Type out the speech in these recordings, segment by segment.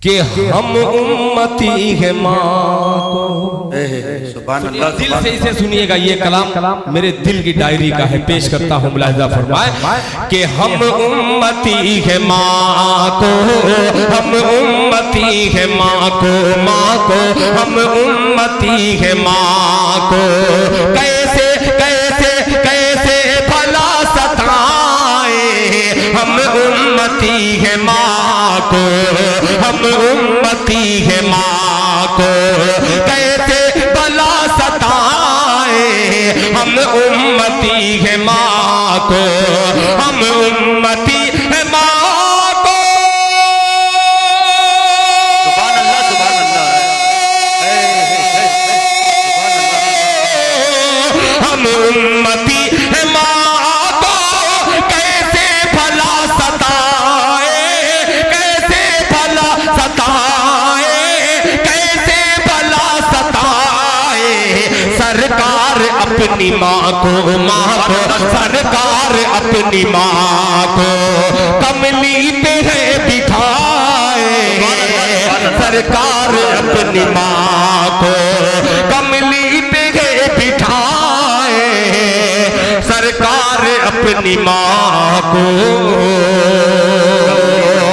कि हम उम्मती है माँ को। दिल से इसे सुनिएगा, ये कलाम मेरे दिल की डायरी का है, पेश करता हूँ, मुलाहिजा फरमाए कि हम उम्मती है माँ को, हम उम्मती है माँ को, माँ को हम उम्मती है माँ को। कैसे कैसे कैसे भला सताए हम उम्मती है माँ को, हम उम्मती है माँ को। कैसे भला सताए हम उम्मती है माँ को, हम उम्मती है माँ को। सुभान अल्लाह, सुभान अल्लाह, हम उम्मती है माँ को। कैसे भला सताए, कैसे भला सताए, कैसे भला सताए सरकार अपनी माँ को, माँ को सरकार अपनी माँ को कमली पे है बिठाए सरकार अपनी माँ को, कमली पे है बिठाए सरकार अपनी माँ को।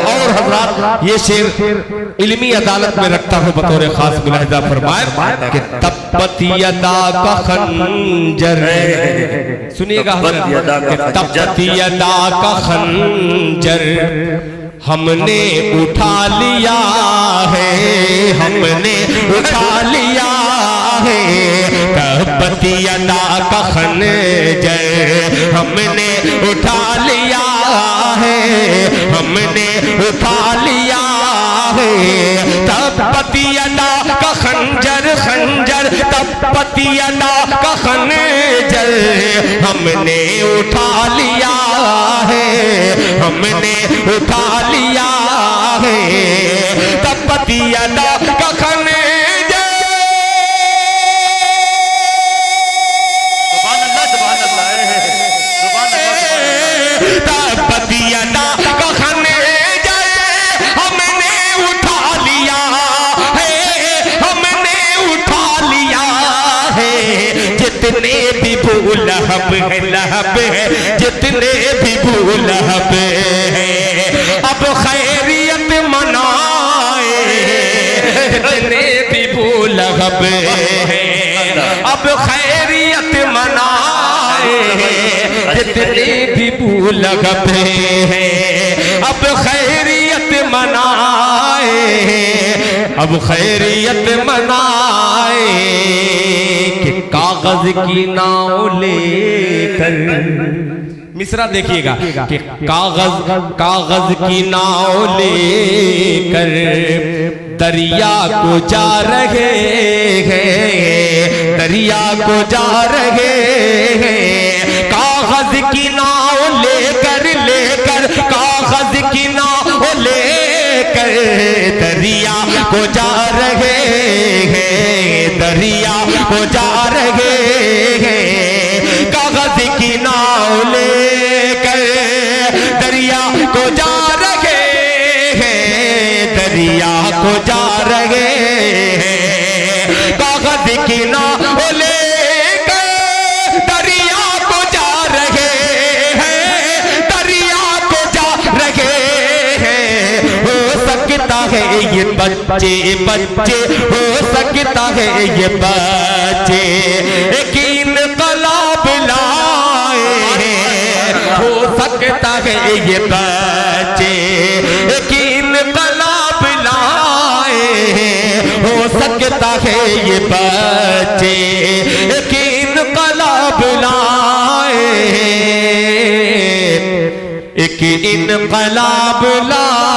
और हज़रात ये शेर इल्मी अदालत में रखता हूँ बतौर खास, मुलाहिजा फरमाए कि तब्बत यदा का खंजर, सुनिएगा तब्बत यदा का खंजर हमने उठा लिया है, हमने उठा लिया है। तब्बत यदा का खंजर हमने उठा लिया है, हमने उठा लिया है। तब्बत यदा का खंजर, खंजर तब्बत यदा का खंजर हमने उठा लिया है, हमने उठा लिया है। तब्बत यदा का खंजर, सुभान अल्लाह, सुभान अल्लाह, सुभान अल्लाह। तब्बत यदा का खंजर हमने उठा लिया है, हमने उठा लिया है। जितने भी भू लहब है, लहब है, जितने भी भू लहब है अब खैरियत मनाए, जितने भी भू लहब है अब खैरियत मनाए, जितने भी भू लहब है अब खैरियत मनाए, अब खैरियत मनाए। कि कागज की नाव लेकर, मिसरा देखिएगा कि कागज कागज की नाव लेकर दरिया को जा रहे हैं, दरिया को जा रहे हैं। कागज की नाव लेकर, लेकर कागज की नाव लेकर दरिया को जा रहे हैं, दरिया को जा रहे हैं। कागज की नाव लेकर दरिया को जा रहे हैं, दरिया को जा रहे हैं। कागज की नाव लेकर दरिया को जा रहे हैं, दरिया को जा रहे हैं। हो सकता है ये बच्चे, बच्चे हो सकता है ये बच्चे एक इनकलाब लाए, हो सकता है ये बच्चे एक इनकलाब लाए, हो सकता है ये बच्चे एक इनकलाब लाए, एक इनकलाब लाए।